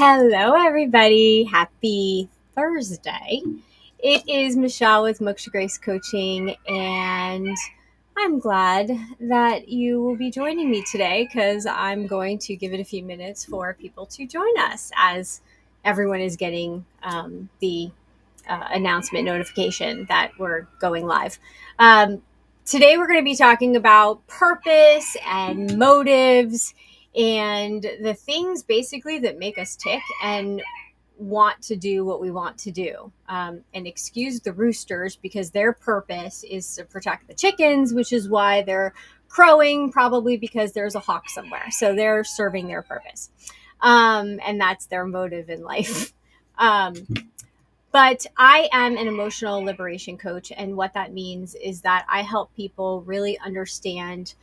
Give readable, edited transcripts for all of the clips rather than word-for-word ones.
Hello, everybody. Happy Thursday. It is Michelle with Moksha Grace Coaching, and I'm glad that you will be joining me today because I'm going to give it a few minutes for people to join us as everyone is getting the announcement notification that we're going live. Um, Today, we're going to be talking about purpose and motives and the things basically that make us tick and want to do what we want to do. And excuse the roosters because their purpose is to protect the chickens, which is why they're crowing, probably because there's a hawk somewhere. So they're serving their purpose. And that's their motive in life. Um, but I am an emotional liberation coach. And what that means is that I help people really understand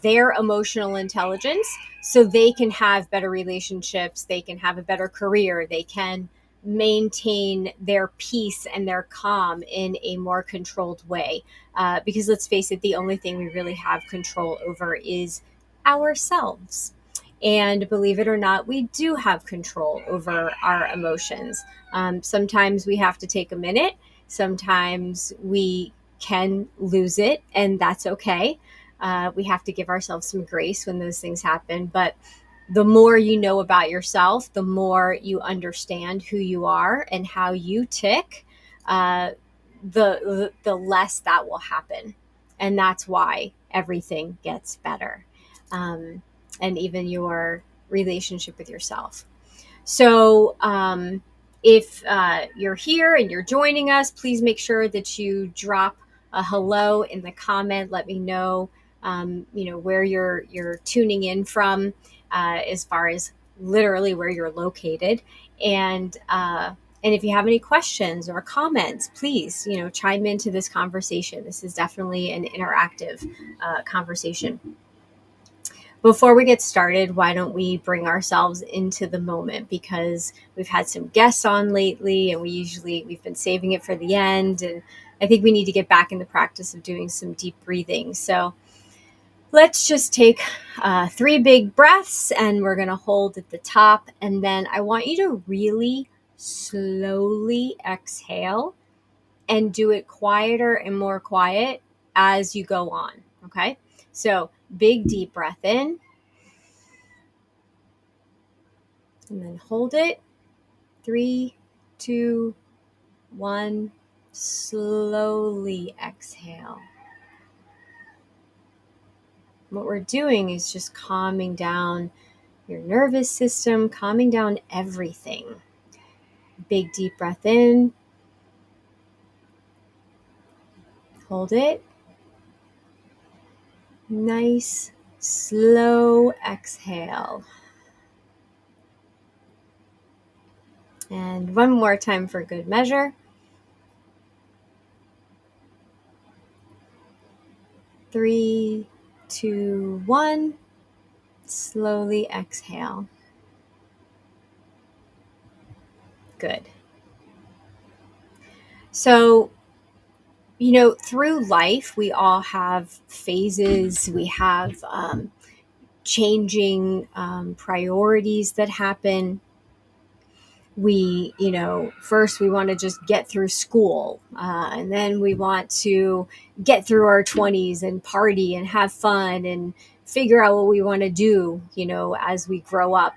their emotional intelligence so they can have better relationships, they can have a better career, they can maintain their peace and their calm in a more controlled way. Because let's face it, the only thing we really have control over is ourselves. And believe it or not, we do have control over our emotions. Sometimes we have to take a minute. Sometimes we can lose it, and that's okay. We have to give ourselves some grace when those things happen. But the more you know about yourself, the more you understand who you are and how you tick, the less that will happen. And that's why everything gets better. And even your relationship with yourself. So, if you're here and you're joining us, please make sure that you drop a hello in the comment. Let me know, where you're tuning in from, as far as literally where you're located, and if you have any questions or comments, please, chime into this conversation. This is definitely an interactive conversation. Before we get started, why don't we bring ourselves into the moment? Because we've had some guests on lately and we've been saving it for the end. And I think we need to get back in the practice of doing some deep breathing. So let's just take 3 big breaths and we're going to hold at the top. And then I want you to really slowly exhale and do it quieter and more quiet as you go on. Okay. So big deep breath in. And then hold it. 3, 2, 1. Slowly exhale. What we're doing is just calming down your nervous system, calming down everything. Big deep breath in. Hold it. Nice, slow exhale. And one more time for good measure. 3, 2, 1. Slowly exhale. Good. So, through life, we all have phases. We have changing priorities that happen. First we want to just get through school, and then we want to get through our 20s and party and have fun and figure out what we want to do, as we grow up.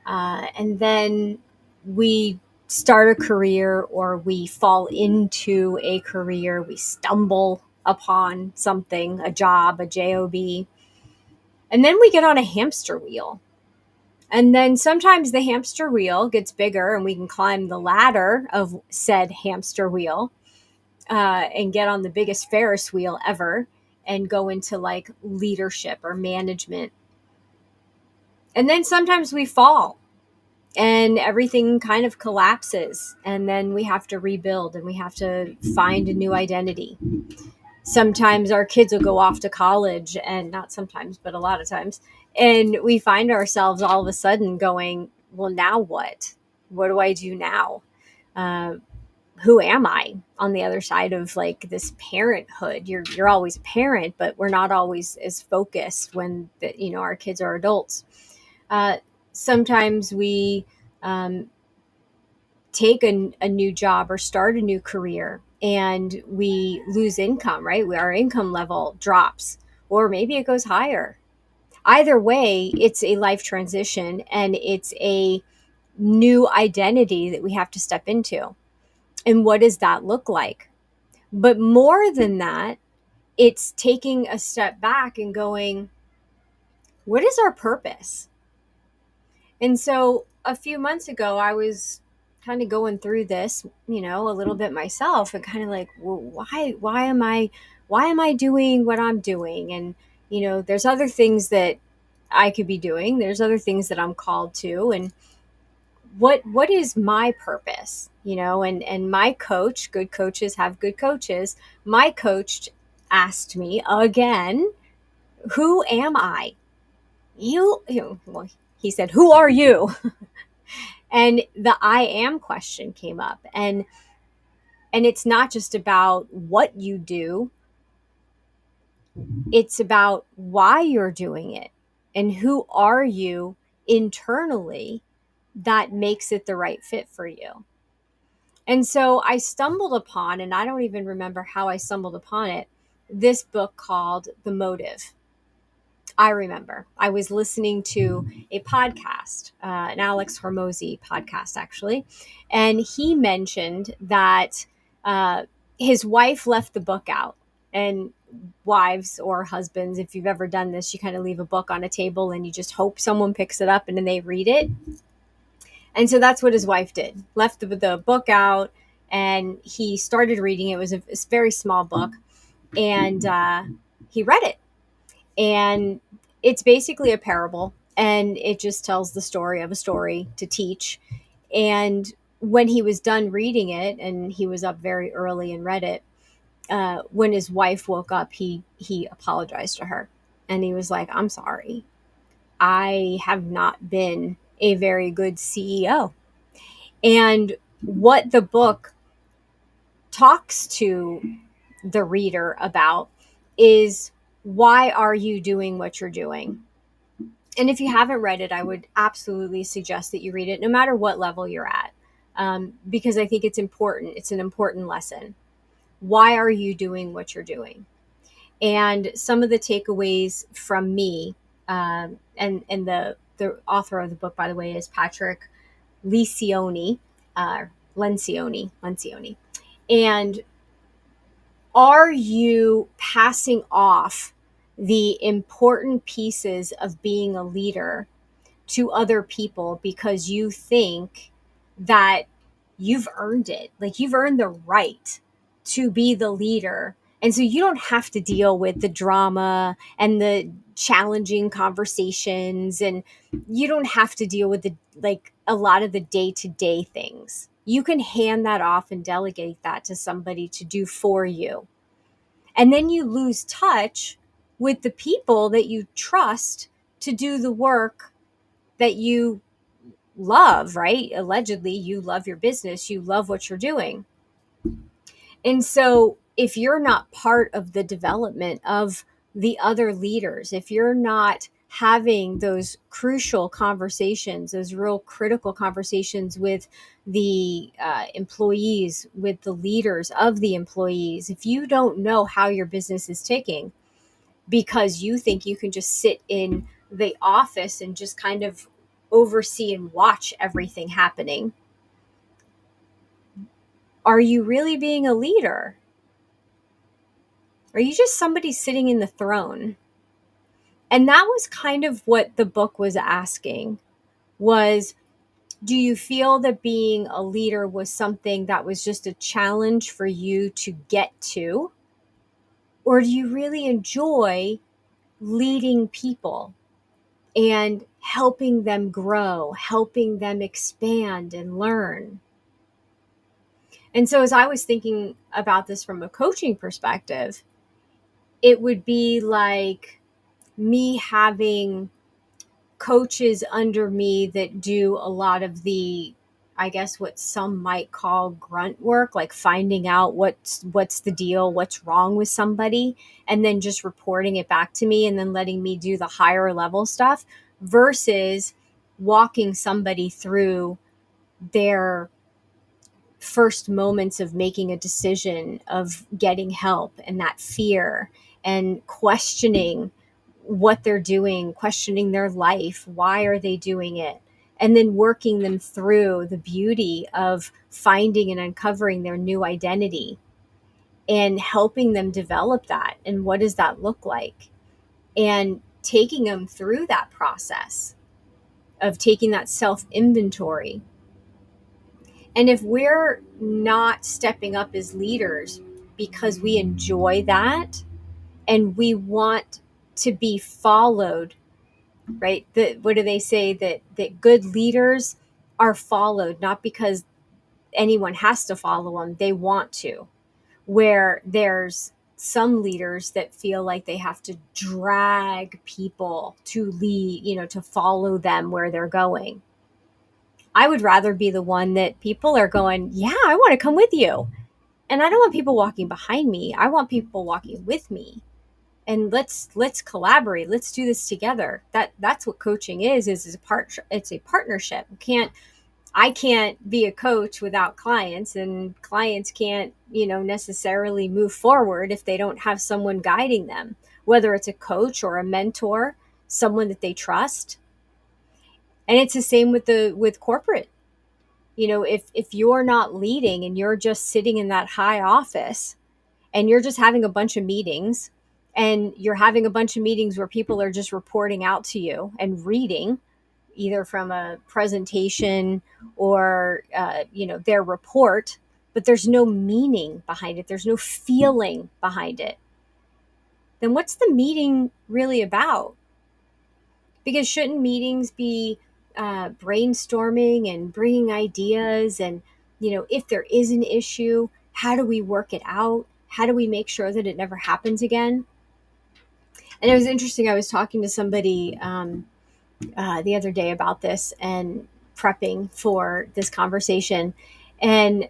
And then we start a career or we fall into a career, we stumble upon something, a job, a job, and then we get on a hamster wheel. And then sometimes the hamster wheel gets bigger and we can climb the ladder of said hamster wheel, and get on the biggest Ferris wheel ever and go into like leadership or management. And then sometimes we fall and everything kind of collapses, and then we have to rebuild and we have to find a new identity. Sometimes our kids will go off to college, and not sometimes, but a lot of times, and we find ourselves all of a sudden going, well, now what? What do I do now? Who am I on the other side of like this parenthood? You're always a parent, but we're not always as focused when our kids are adults. Sometimes we um, take a new job or start a new career and we lose income, right? Our income level drops, or maybe it goes higher. Either way, it's a life transition and it's a new identity that we have to step into. And what does that look like? But more than that, it's taking a step back and going, what is our purpose? And so a few months ago, I was kind of going through this, a little bit myself, and kind of like, well, why am I doing what I'm doing? And, there's other things that I could be doing. There's other things that I'm called to. And what is my purpose? And my coach, good coaches have good coaches. My coach asked me again, who am I? Well, he said, who are you? And the I am question came up. And it's not just about what you do, it's about why you're doing it and who are you internally that makes it the right fit for you. And so I stumbled upon, and I don't even remember how I stumbled upon it, this book called The Motive. I remember I was listening to a podcast, an Alex Hormozy podcast, actually, and he mentioned that his wife left the book out. And wives or husbands, if you've ever done this, you kind of leave a book on a table and you just hope someone picks it up and then they read it. And so that's what his wife did, left the book out, and he started reading it. It was a very small book, and he read it. And it's basically a parable, and it just tells the story of a story to teach. And when he was done reading it, and he was up very early and read it, when his wife woke up, he apologized to her, and he was like, I'm sorry, I have not been a very good CEO. And what the book talks to the reader about is, why are you doing what you're doing? And if you haven't read it, I would absolutely suggest that you read it, no matter what level you're at, because I think it's important. It's an important lesson. Why are you doing what you're doing? And some of the takeaways from me, and the author of the book, by the way, is Patrick Lencioni, Lencioni. And are you passing off the important pieces of being a leader to other people because you think that you've earned it? Like, you've earned the right to be the leader. And so you don't have to deal with the drama and the challenging conversations, and you don't have to deal with a lot of the day-to-day things. You can hand that off and delegate that to somebody to do for you. And then you lose touch with the people that you trust to do the work that you love, right? Allegedly, you love your business, you love what you're doing. And so if you're not part of the development of the other leaders, if you're not having those crucial conversations, those real critical conversations with the employees, with the leaders of the employees, if you don't know how your business is ticking because you think you can just sit in the office and just kind of oversee and watch everything happening, are you really being a leader? Are you just somebody sitting in the throne? And that was kind of what the book was asking, was, do you feel that being a leader was something that was just a challenge for you to get to? Or do you really enjoy leading people and helping them grow, helping them expand and learn? And so as I was thinking about this from a coaching perspective, it would be like me having coaches under me that do a lot of the, I guess, what some might call grunt work, like finding out what's the deal, what's wrong with somebody, and then just reporting it back to me and then letting me do the higher level stuff, versus walking somebody through their first moments of making a decision, of getting help, and that fear, and questioning what they're doing, questioning their life, why are they doing it, and then working them through the beauty of finding and uncovering their new identity and helping them develop that. And what does that look like? And taking them through that process of taking that self inventory. And if we're not stepping up as leaders because we enjoy that and we want to be followed, right? What do they say? That good leaders are followed, not because anyone has to follow them, they want to. Where there's some leaders that feel like they have to drag people to lead, to follow them where they're going. I would rather be the one that people are going, yeah, I want to come with you. And I don't want people walking behind me. I want people walking with me. And let's collaborate. Let's do this together. That's what coaching is it's a partnership. I can't be a coach without clients, and clients can't, necessarily move forward if they don't have someone guiding them, whether it's a coach or a mentor, someone that they trust. And it's the same with corporate. If you're not leading and you're just sitting in that high office and you're just having a bunch of meetings, and you're having a bunch of meetings where people are just reporting out to you and reading either from a presentation or their report, but there's no meaning behind it, there's no feeling behind it, then what's the meeting really about? Because shouldn't meetings be brainstorming and bringing ideas, and if there is an issue, how do we work it out? How do we make sure that it never happens again? And it was interesting, I was talking to somebody the other day about this and prepping for this conversation. And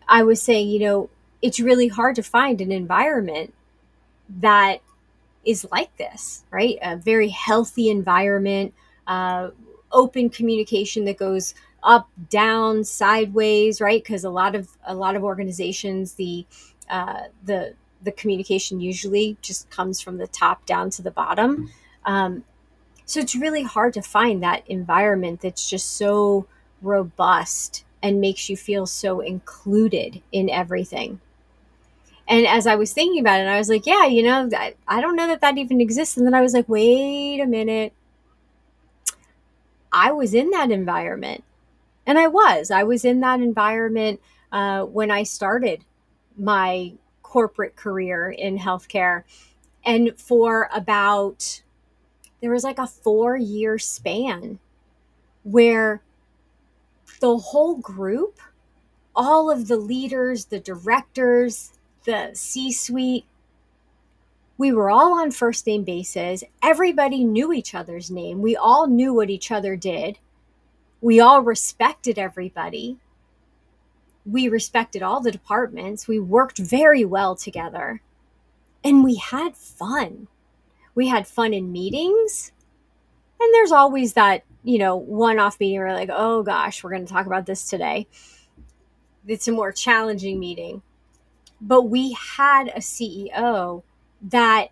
I was saying, it's really hard to find an environment that is like this, right? A very healthy environment, uh, open communication that goes up, down, sideways, right? Because a lot of organizations, the communication usually just comes from the top down to the bottom. So it's really hard to find that environment that's just so robust and makes you feel so included in everything. And as I was thinking about it, I was like, yeah, I don't know that even exists. And then I was like, wait a minute. I was in that environment. And I was in that environment when I started my corporate career in healthcare. And there was like a 4-year span where the whole group, all of the leaders, the directors, the C suite, we were all on first name basis. Everybody knew each other's name. We all knew what each other did. We all respected everybody. We respected all the departments. We worked very well together. And we had fun. We had fun in meetings. And there's always that, one-off meeting where like, oh gosh, we're going to talk about this today. It's a more challenging meeting. But we had a CEO that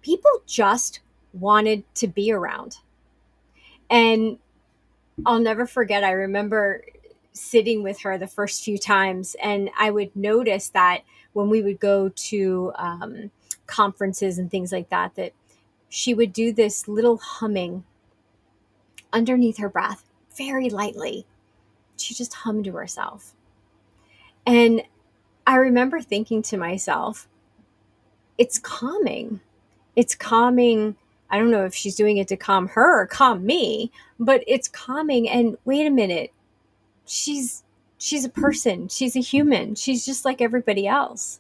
people just wanted to be around. And I'll never forget, I remember sitting with her the first few times, and I would notice that when we would go to conferences and things like that, that she would do this little humming underneath her breath, very lightly. She just hummed to herself. And I remember thinking to myself, it's calming. It's calming. I don't know if she's doing it to calm her or calm me, but it's calming. And wait a minute, she's a person. She's a human. She's just like everybody else.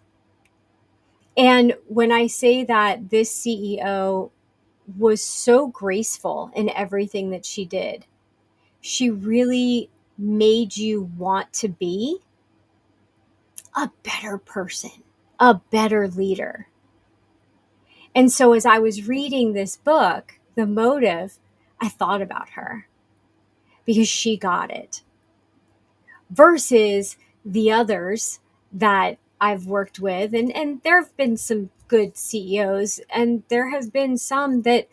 And when I say that this CEO was so graceful in everything that she did, she really made you want to be a better person, a better leader. And so as I was reading this book, The Motive, I thought about her because she got it. versus the others that I've worked with. And there have been some good CEOs, and there have been some that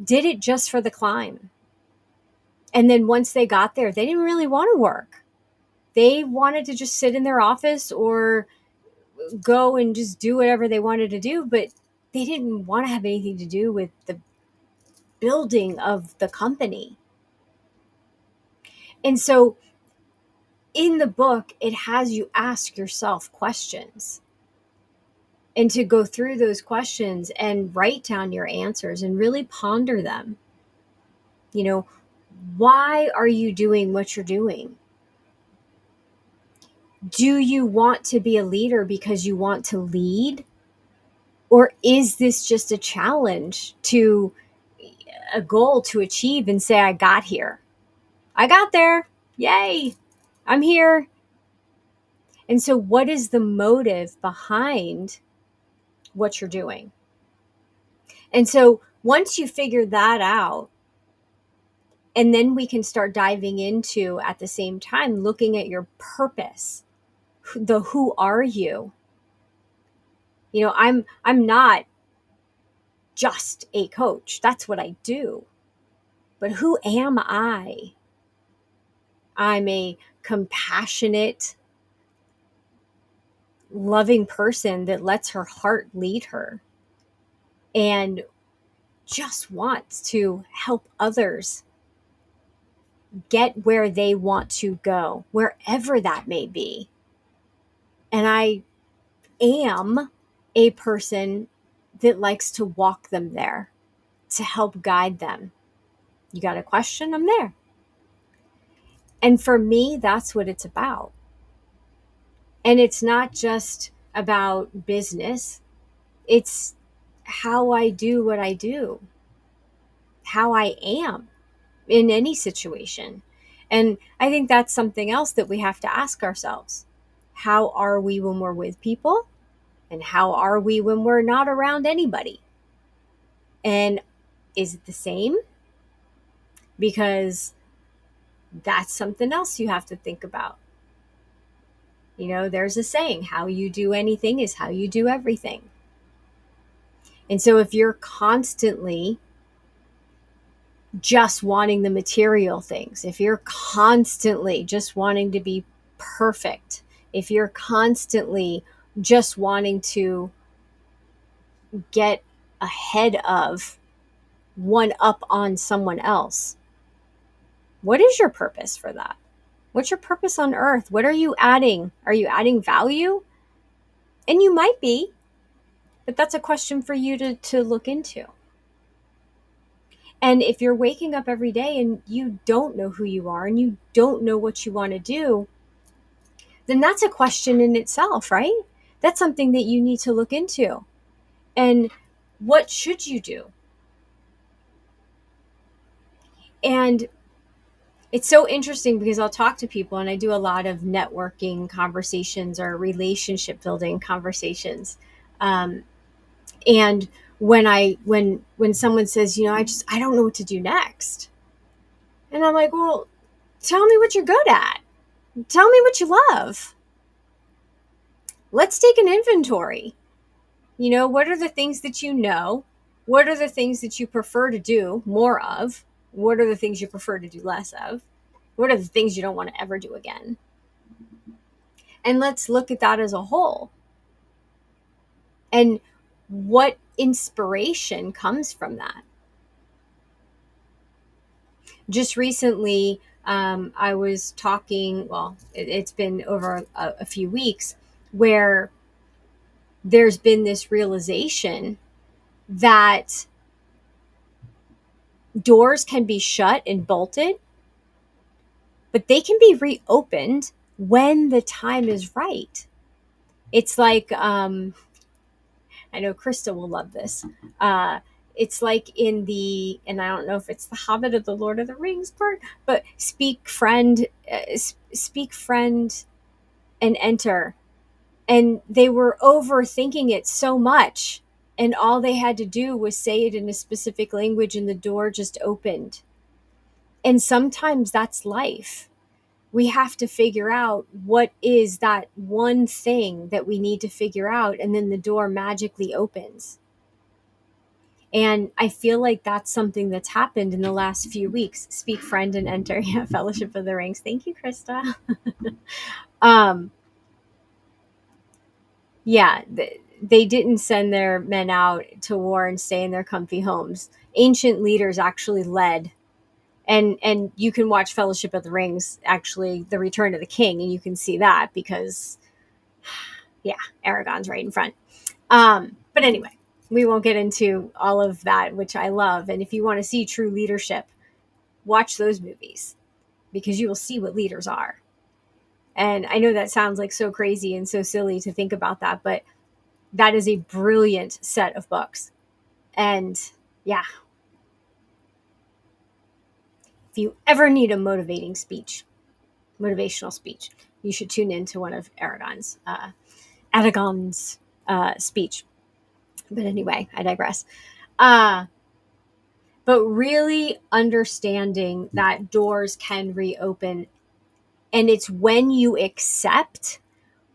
did it just for the climb. And then once they got there, they didn't really want to work. They wanted to just sit in their office or go and just do whatever they wanted to do, but they didn't want to have anything to do with the building of the company. And so in the book, it has you ask yourself questions and to go through those questions and write down your answers and really ponder them. You know, why are you doing what you're doing? Do you want to be a leader because you want to lead? Or is this just a challenge to a goal to achieve and say, I got here? I got there. Yay. I'm here. And so, what is the motive behind what you're doing? And so, once you figure that out, and then we can start diving into, at the same time, looking at your purpose, the who are you? You know, I'm not just a coach. That's what I do. But who am I? I'm a compassionate, loving person that lets her heart lead her and just wants to help others get where they want to go, wherever that may be. And I am a person that likes to walk them there, to help guide them. You got a question? I'm there. And for me, that's what it's about. And it's not just about business. It's how I do what I do, how I am in any situation. And I think that's something else that we have to ask ourselves. How are we when we're with people? And how are we when we're not around anybody? And is it the same? Because that's something else you have to think about. You know, there's a saying, how you do anything is how you do everything. And so if you're constantly just wanting the material things, if you're constantly just wanting to be perfect, if you're constantly just wanting to get ahead of, one up on someone else, what is your purpose for that? What's your purpose on earth? What are you adding? Are you adding value? And you might be, but that's a question for you to look into. And if you're waking up every day and you don't know who you are and you don't know what you want to do, then that's a question in itself, right? That's something that you need to look into. And what should you do? And it's so interesting because I'll talk to people and I do a lot of networking conversations or relationship building conversations. And when someone says, you know, I don't know what to do next. And I'm like, well, tell me what you're good at. Tell me what you love. Let's take an inventory. You know, what are the things that you know? What are the things that you prefer to do more of? What are the things you prefer to do less of? What are the things you don't want to ever do again? And let's look at that as a whole. And what inspiration comes from that? Just recently, I was talking, well, it's been over a few weeks, where there's been this realization that doors can be shut and bolted, but they can be reopened when the time is right. It's like, I know Krista will love this. It's like in the, and I don't know if it's the Hobbit or the Lord of the Rings part, but speak friend and enter. And they were overthinking it so much. And all they had to do was say it in a specific language and the door just opened. And sometimes that's life. We have to figure out what is that one thing that we need to figure out, and then the door magically opens. And I feel like that's something that's happened in the last few weeks. Speak, friend, and enter. Yeah, Fellowship of the Rings. Thank you, Krista. um, yeah, they didn't send their men out to war and stay in their comfy homes. Ancient leaders actually led. And you can watch Fellowship of the Rings, actually, The Return of the King, and you can see that because, yeah, Aragorn's right in front. But anyway, we won't get into all of that, which I love. And if you want to see true leadership, watch those movies because you will see what leaders are. And I know that sounds like so crazy and so silly to think about that, but that is a brilliant set of books. And yeah, if you ever need a motivational speech, you should tune into one of Aragon's speech. But anyway, I digress. But really understanding that doors can reopen. And it's when you accept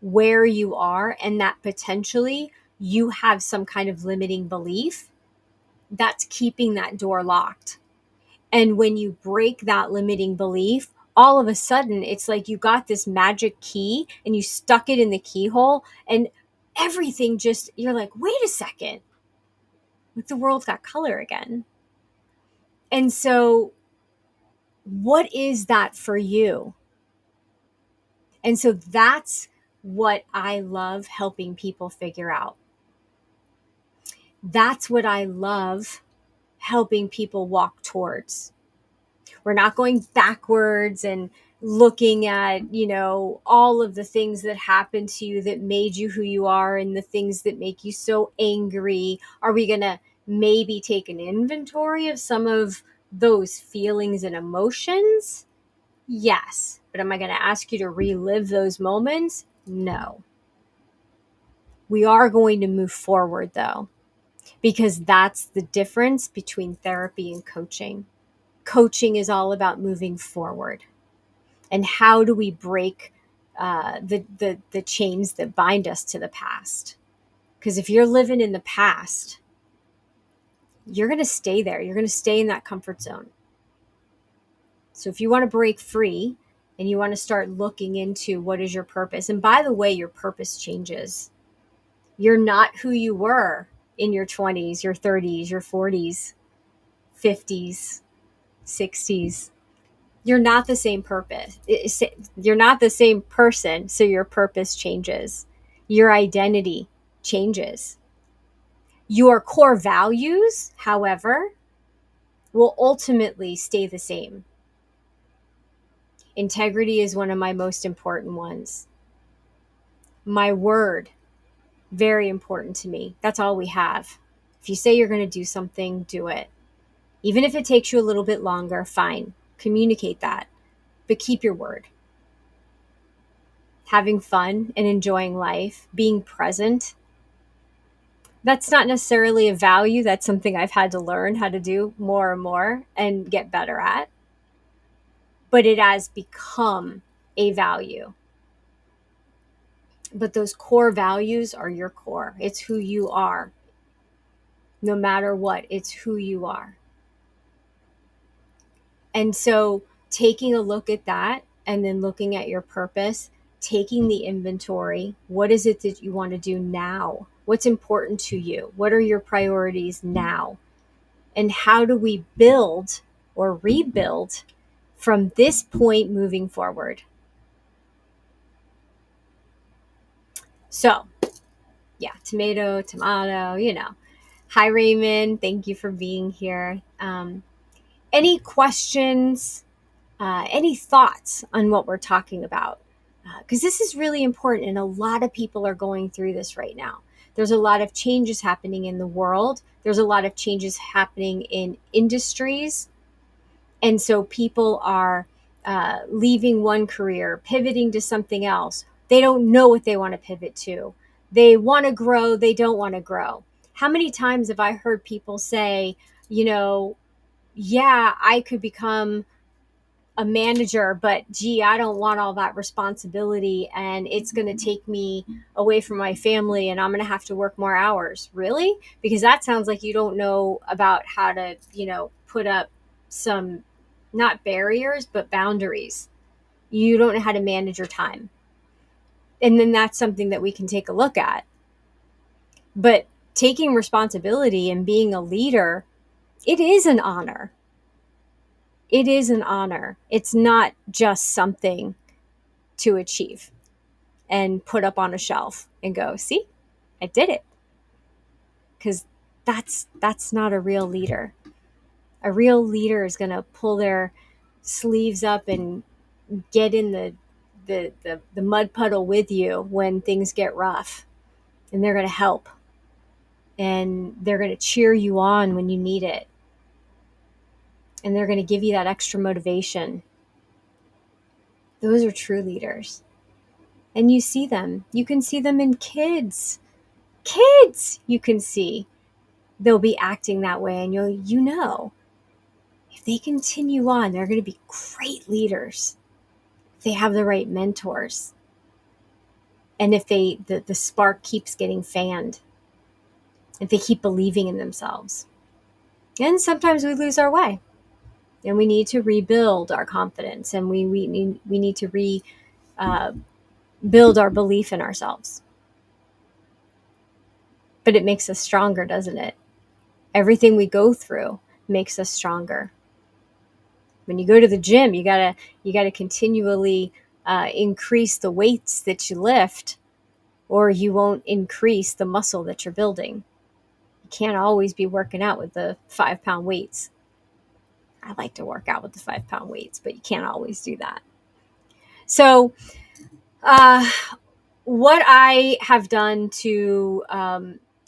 where you are and that potentially you have some kind of limiting belief that's keeping that door locked. And when you break that limiting belief, all of a sudden it's like you got this magic key and you stuck it in the keyhole, and everything just, you're like, wait a second, like the world's got color again. And so what is that for you? And so that's what I love helping people figure out. That's what I love helping people walk towards. We're not going backwards and looking at, all of the things that happened to you that made you who you are and the things that make you so angry. Are we going to maybe take an inventory of some of those feelings and emotions? Yes. But am I going to ask you to relive those moments? No. We are going to move forward though, because that's the difference between therapy and coaching. Coaching is all about moving forward. And how do we break the chains that bind us to the past? Because if you're living in the past, you're going to stay there. You're going to stay in that comfort zone. So if you want to break free and you want to start looking into what is your purpose, and by the way, your purpose changes. You're not who you were in your 20s, your 30s, your 40s, 50s, 60s. You're not the same purpose. You're not the same person, so your purpose changes. Your identity changes. Your core values, however, will ultimately stay the same. Integrity is one of my most important ones. My word, very important to me. That's all we have. If you say you're going to do something, do it. Even if it takes you a little bit longer, fine. Communicate that, but keep your word. Having fun and enjoying life, being present. That's not necessarily a value. That's something I've had to learn how to do more and more and get better at. But it has become a value. But those core values are your core. It's who you are. No matter what, it's who you are. And so taking a look at that and then looking at your purpose, taking the inventory, what is it that you want to do now? What's important to you? What are your priorities now? And how do we build or rebuild from this point moving forward? So, yeah, tomato, Hi, Raymond. Thank you for being here. Any questions? Any thoughts on what we're talking about? Because this is really important, and a lot of people are going through this right now. There's a lot of changes happening in the world. There's a lot of changes happening in industries. And so people are leaving one career, pivoting to something else. They don't know what they want to pivot to. They want to grow. They don't want to grow. How many times have I heard people say, yeah, I could become a manager, but gee, I don't want all that responsibility and it's going to take me away from my family and I'm going to have to work more hours. Really? Because that sounds like you don't know about how to, put up some, not barriers, but boundaries. You don't know how to manage your time. And then that's something that we can take a look at. But taking responsibility and being a leader, it is an honor. It is an honor. It's not just something to achieve and put up on a shelf and go, see, I did it. Because that's not a real leader. A real leader is going to pull their sleeves up and get in the mud puddle with you when things get rough. And they're going to help. And they're going to cheer you on when you need it. And they're going to give you that extra motivation. Those are true leaders. And you see them. You can see them in kids. Kids, you can see. They'll be acting that way. And you know, if they continue on, they're going to be great leaders. If they have the right mentors. And if the spark keeps getting fanned. If they keep believing in themselves. And sometimes we lose our way. And we need to rebuild our confidence. And we need to build our belief in ourselves. But it makes us stronger, doesn't it? Everything we go through makes us stronger. When you go to the gym, you gotta continually increase the weights that you lift, or you won't increase the muscle that you're building. You can't always be working out with the 5-pound weights. I like to work out with the 5-pound weights, but you can't always do that. So, what I have done to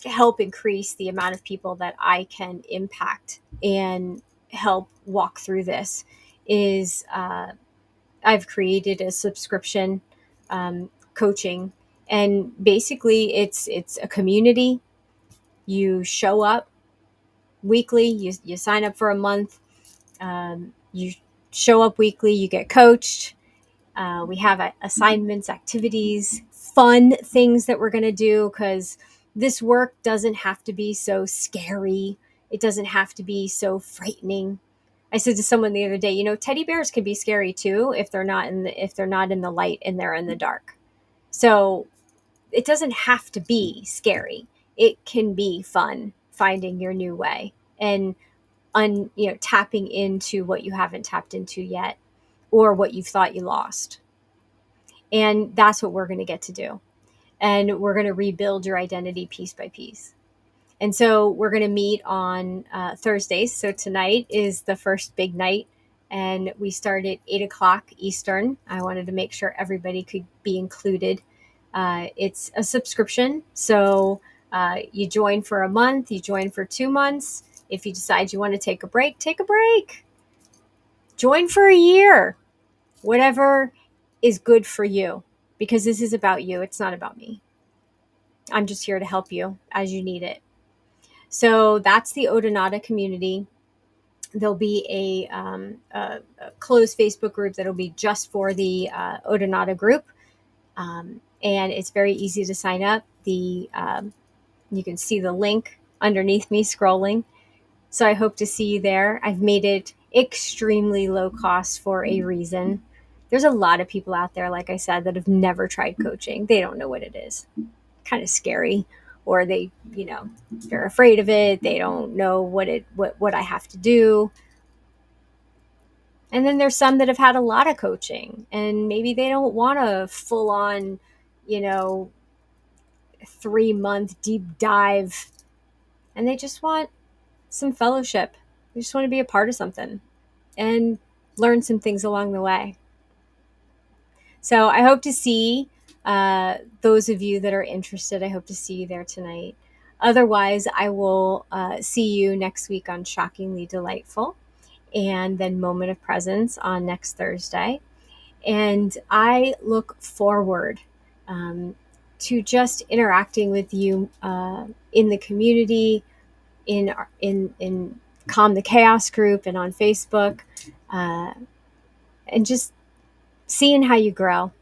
help increase the amount of people that I can impact and help walk through this is I've created a subscription coaching, and basically it's a community. You show up weekly. You sign up for a month. You show up weekly. You get coached. We have assignments, activities, fun things that we're going to do, because this work doesn't have to be so scary. It doesn't have to be so frightening. I said to someone the other day, teddy bears can be scary too if they're not in the light and they're in the dark. So it doesn't have to be scary. It can be fun finding your new way and tapping into what you haven't tapped into yet, or what you thought you lost. And that's what we're going to get to do. And we're going to rebuild your identity piece by piece. And so we're going to meet on Thursdays. So tonight is the first big night, and we start at 8:00 Eastern. I wanted to make sure everybody could be included. It's a subscription. So you join for a month, you join for 2 months. If you decide you want to take a break, take a break. Join for a year. Whatever is good for you, because this is about you. It's not about me. I'm just here to help you as you need it. So that's the Odonata community. There'll be a closed Facebook group that'll be just for the Odonata group. And it's very easy to sign up. You can see the link underneath me scrolling. So I hope to see you there. I've made it extremely low cost for a reason. There's a lot of people out there, like I said, that have never tried coaching. They don't know what it is. Kind of scary, or they're afraid of it. They don't know what I have to do. And then there's some that have had a lot of coaching, and maybe they don't want a full on, 3-month deep dive, and they just want some fellowship. They just want to be a part of something and learn some things along the way. So I hope to see those of you that are interested. I hope to see you there tonight. Otherwise, I will see you next week on Shockingly Delightful, and then Moment of Presence on next Thursday. And I look forward to just interacting with you in the community, in Calm the Chaos group, and on Facebook. and just seeing how you grow.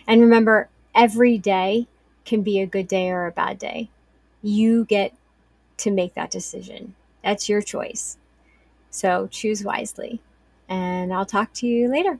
And remember, every day can be a good day or a bad day. You get to make that decision. That's your choice. So choose wisely. And I'll talk to you later.